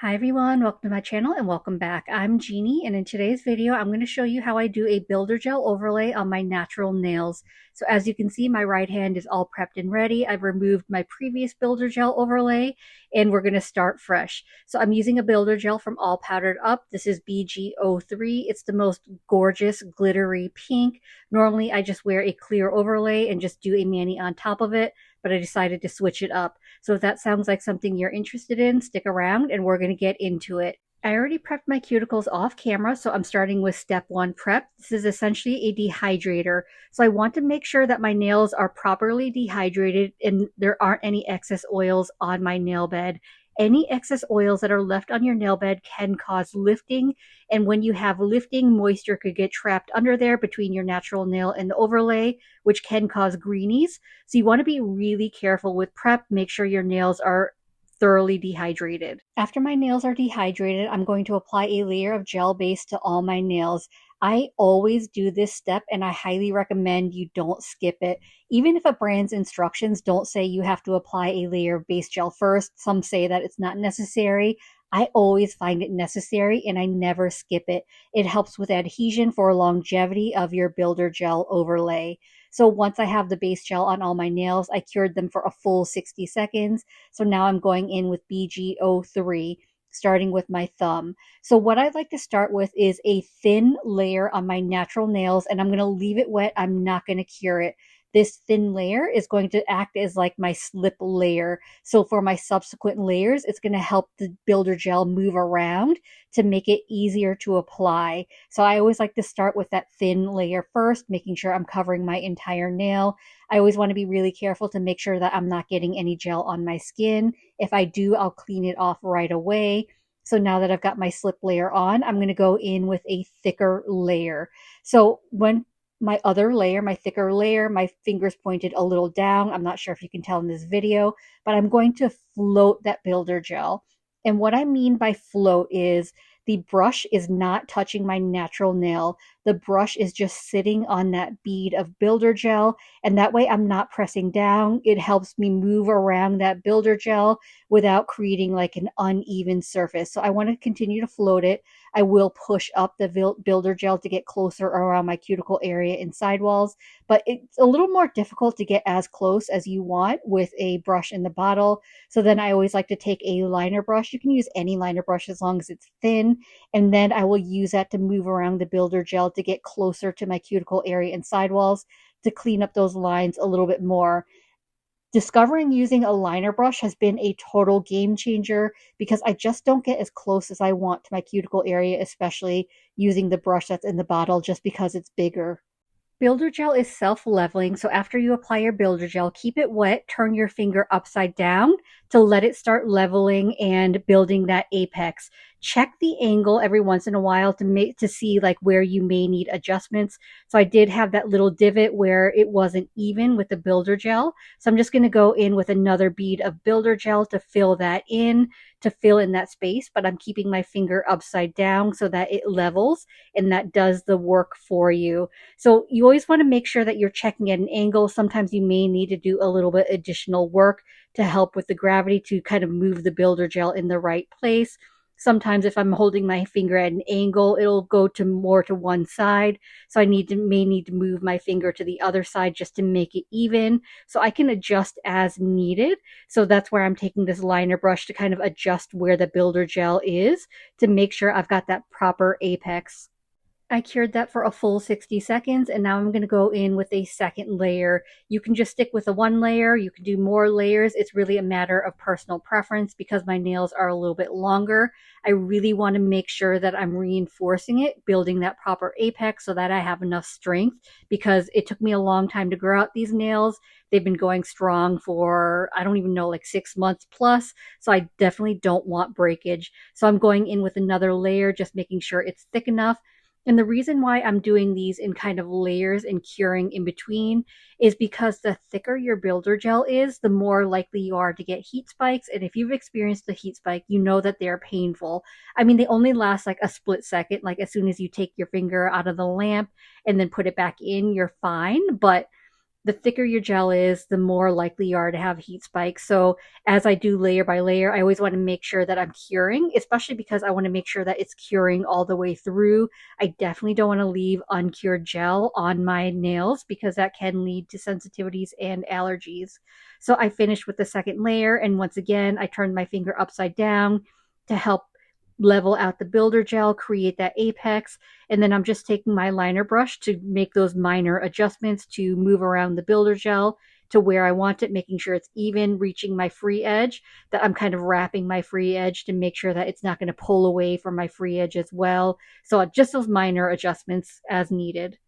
Hi everyone, welcome to my channel and welcome back. I'm Jeannie, and in today's video I'm going to show you how I do a builder gel overlay on my natural nails. So as you can see, my right hand is all prepped and ready. I've removed my previous builder gel overlay and we're going to start fresh. So I'm using a builder gel from All Powdered Up. This is BG03. It's the most gorgeous glittery pink. Normally I just wear a clear overlay and just do a mani on top of it, but I decided to switch it up. So if that sounds like something you're interested in, stick around and we're going to get into it. I already prepped my cuticles off camera, so I'm starting with step one prep. This is essentially a dehydrator. So I want to make sure that my nails are properly dehydrated and there aren't any excess oils on my nail bed. Any excess oils that are left on your nail bed can cause lifting, and when you have lifting, moisture could get trapped under there between your natural nail and the overlay, which can cause greenies. So you want to be really careful with prep. Make sure your nails are thoroughly dehydrated. After my nails are dehydrated, I'm going to apply a layer of gel base to all my nails. I always do this step and I highly recommend you don't skip it. Even if a brand's instructions don't say you have to apply a layer of base gel first, some say that it's not necessary. I always find it necessary and I never skip it. It helps with adhesion for longevity of your builder gel overlay. So once I have the base gel on all my nails, I cured them for a full 60 seconds. So now I'm going in with BG03, starting with my thumb. So what I'd like to start with is a thin layer on my natural nails, and I'm going to leave it wet. I'm not going to cure it. This thin layer is going to act as like my slip layer. So for my subsequent layers, it's going to help the builder gel move around to make it easier to apply. So I always like to start with that thin layer first, making sure I'm covering my entire nail. I always want to be really careful to make sure that I'm not getting any gel on my skin. If I do, I'll clean it off right away. So now that I've got my slip layer on, I'm going to go in with a thicker layer. So when my other layer, my thicker layer, my fingers pointed a little down. I'm not sure if you can tell in this video, but I'm going to float that builder gel. And what I mean by float is the brush is not touching my natural nail. The brush is just sitting on that bead of builder gel, and that way I'm not pressing down. It helps me move around that builder gel without creating like an uneven surface. So I want to continue to float it. I will push up the builder gel to get closer around my cuticle area and sidewalls, but it's a little more difficult to get as close as you want with a brush in the bottle. So then I always like to take a liner brush. You can use any liner brush as long as it's thin, and then I will use that to move around the builder gel to get closer to my cuticle area and sidewalls to clean up those lines a little bit more. Discovering using a liner brush has been a total game changer because I just don't get as close as I want to my cuticle area, especially using the brush that's in the bottle just because it's bigger. Builder gel is self-leveling, so after you apply your builder gel, keep it wet, turn your finger upside down to let it start leveling and building that apex. Check the angle every once in a while to see like where you may need adjustments. So I did have that little divot where it wasn't even with the builder gel. So I'm just going to go in with another bead of builder gel to fill that in, to fill in that space, but I'm keeping my finger upside down so that it levels and that does the work for you. So you always want to make sure that you're checking at an angle. Sometimes you may need to do a little bit additional work to help with the gravity to kind of move the builder gel in the right place. Sometimes if I'm holding my finger at an angle, it'll go to more to one side. So I may need to move my finger to the other side just to make it even. So I can adjust as needed. So that's where I'm taking this liner brush to kind of adjust where the builder gel is to make sure I've got that proper apex. I cured that for a full 60 seconds, and now I'm going to go in with a second layer. You can just stick with the one layer. You can do more layers. It's really a matter of personal preference because my nails are a little bit longer. I really want to make sure that I'm reinforcing it, building that proper apex so that I have enough strength because it took me a long time to grow out these nails. They've been going strong for, I don't even know, like 6 months plus. So I definitely don't want breakage. So I'm going in with another layer, just making sure it's thick enough. And the reason why I'm doing these in kind of layers and curing in between is because the thicker your builder gel is, the more likely you are to get heat spikes. And if you've experienced the heat spike, you know that they're painful. I mean, they only last like a split second. Like as soon as you take your finger out of the lamp and then put it back in, you're fine. But the thicker your gel is, the more likely you are to have heat spikes. So as I do layer by layer, I always want to make sure that I'm curing, especially because I want to make sure that it's curing all the way through. I definitely don't want to leave uncured gel on my nails because that can lead to sensitivities and allergies. So I finished with the second layer, and once again, I turned my finger upside down to help level out the builder gel, create that apex. And then I'm just taking my liner brush to make those minor adjustments to move around the builder gel to where I want it, making sure it's even, reaching my free edge, that I'm kind of wrapping my free edge to make sure that it's not going to pull away from my free edge as well. So just those minor adjustments as needed.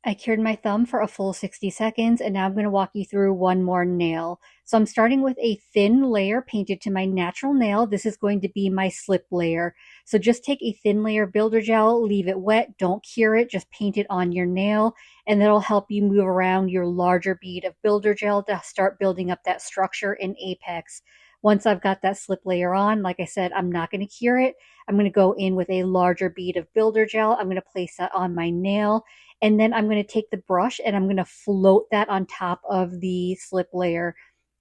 I cured my thumb for a full 60 seconds, and now I'm going to walk you through one more nail. So I'm starting with a thin layer painted to my natural nail. This is going to be my slip layer. So just take a thin layer of builder gel, leave it wet, don't cure it, just paint it on your nail, and that'll help you move around your larger bead of builder gel to start building up that structure and apex. Once I've got that slip layer on, like I said, I'm not going to cure it. I'm going to go in with a larger bead of builder gel. I'm going to place that on my nail, and then I'm going to take the brush and I'm going to float that on top of the slip layer.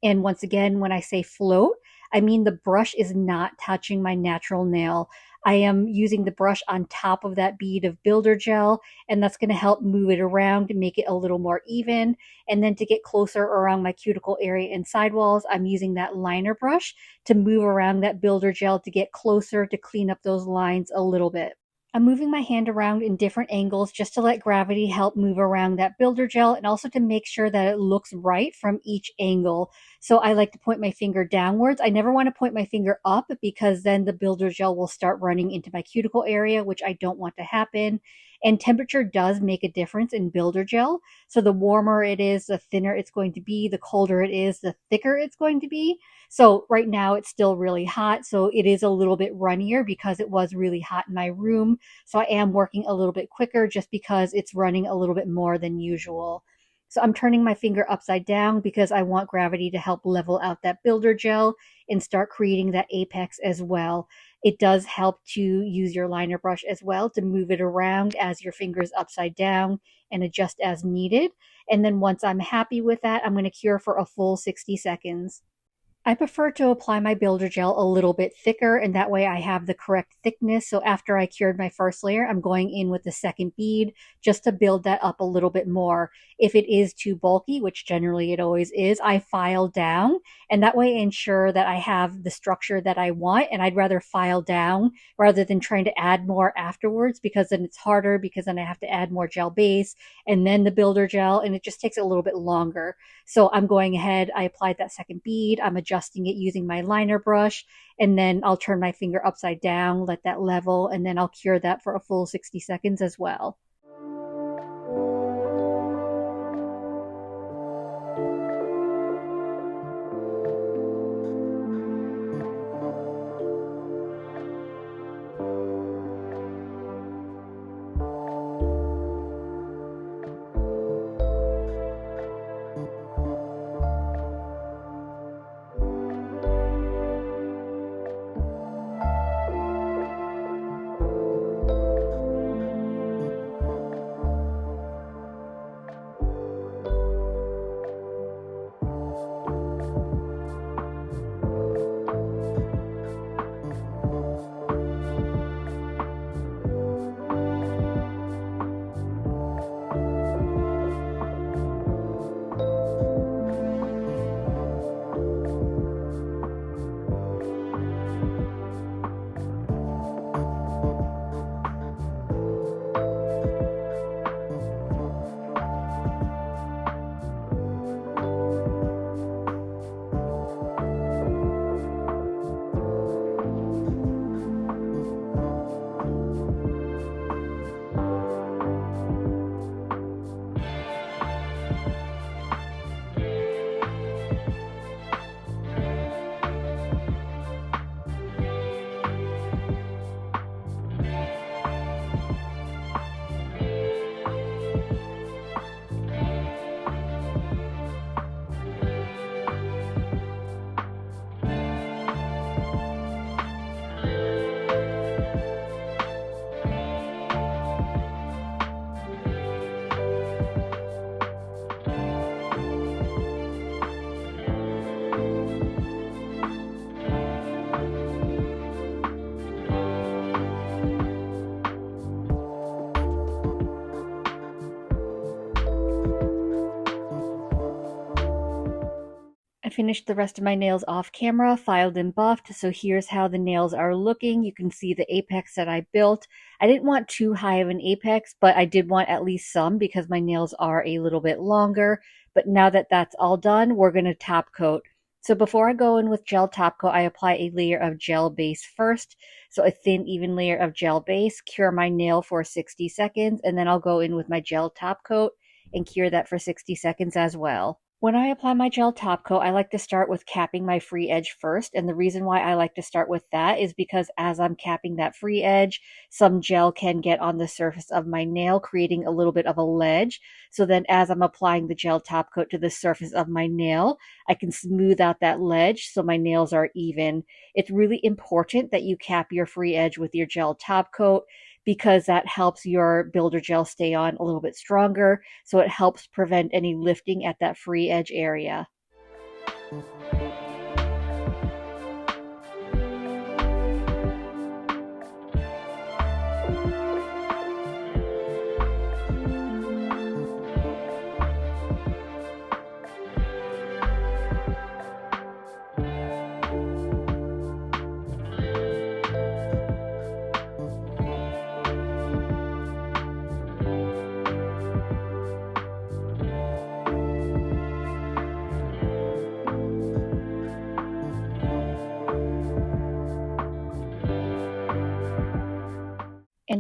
And once again, when I say float, I mean the brush is not touching my natural nail. I am using the brush on top of that bead of builder gel, and that's going to help move it around to make it a little more even. And then to get closer around my cuticle area and sidewalls, I'm using that liner brush to move around that builder gel to get closer to clean up those lines a little bit. I'm moving my hand around in different angles just to let gravity help move around that builder gel and also to make sure that it looks right from each angle. So I like to point my finger downwards. I never want to point my finger up because then the builder gel will start running into my cuticle area, which I don't want to happen. And temperature does make a difference in builder gel. So the warmer it is, the thinner it's going to be. The colder it is, the thicker it's going to be. So right now it's still really hot. So it is a little bit runnier because it was really hot in my room. So I am working a little bit quicker just because it's running a little bit more than usual. So I'm turning my finger upside down because I want gravity to help level out that builder gel and start creating that apex as well. It does help to use your liner brush as well to move it around as your finger's upside down and adjust as needed. And then once I'm happy with that, I'm going to cure for a full 60 seconds. I prefer to apply my builder gel a little bit thicker, and that way I have the correct thickness. So after I cured my first layer, I'm going in with the second bead just to build that up a little bit more. If it is too bulky, which generally it always is, I file down, and that way I ensure that I have the structure that I want. And I'd rather file down rather than trying to add more afterwards, because then it's harder, because then I have to add more gel base and then the builder gel, and it just takes a little bit longer. So I'm going ahead, I applied that second bead, I'm adjusting it using my liner brush, and then I'll turn my finger upside down, let that level, and then I'll cure that for a full 60 seconds as well. finished the rest of my nails off camera, filed and buffed. So here's how the nails are looking. You can see the apex that I built. I didn't want too high of an apex, but I did want at least some because my nails are a little bit longer. But now that that's all done, we're going to top coat. So before I go in with gel top coat, I apply a layer of gel base first. So a thin, even layer of gel base, cure my nail for 60 seconds, and then I'll go in with my gel top coat and cure that for 60 seconds as well. When I apply my gel top coat, I like to start with capping my free edge first. And the reason why I like to start with that is because as I'm capping that free edge, some gel can get on the surface of my nail, creating a little bit of a ledge. So then as I'm applying the gel top coat to the surface of my nail, I can smooth out that ledge so my nails are even. It's really important that you cap your free edge with your gel top coat because that helps your builder gel stay on a little bit stronger. So it helps prevent any lifting at that free edge area.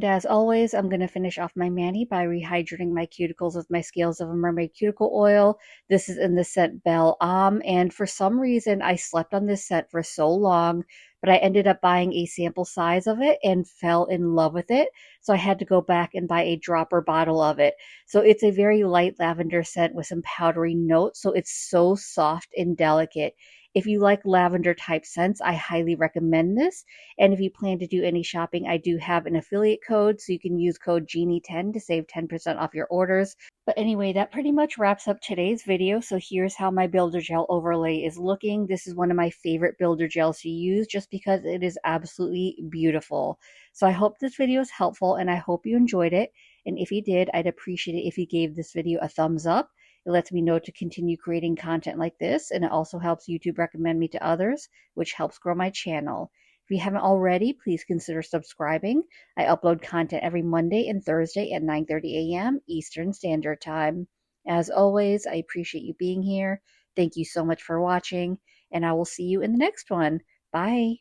And as always, I'm going to finish off my mani by rehydrating my cuticles with my Scales of a Mermaid cuticle oil. This is in the scent Belle Âme, and for some reason I slept on this scent for so long, but I ended up buying a sample size of it and fell in love with it. So I had to go back and buy a dropper bottle of it. So it's a very light lavender scent with some powdery notes, so it's so soft and delicate. If you like lavender type scents, I highly recommend this. And if you plan to do any shopping, I do have an affiliate code, so you can use code Genie10 to save 10% off your orders. But anyway, that pretty much wraps up today's video. So here's how my builder gel overlay is looking. This is one of my favorite builder gels to use just because it is absolutely beautiful. So I hope this video is helpful and I hope you enjoyed it. And if you did, I'd appreciate it if you gave this video a thumbs up. It lets me know to continue creating content like this, and it also helps YouTube recommend me to others, which helps grow my channel. If you haven't already, please consider subscribing. I upload content every Monday and Thursday at 9:30 a.m. Eastern Standard Time. As always, I appreciate you being here. Thank you so much for watching, and I will see you in the next one. Bye.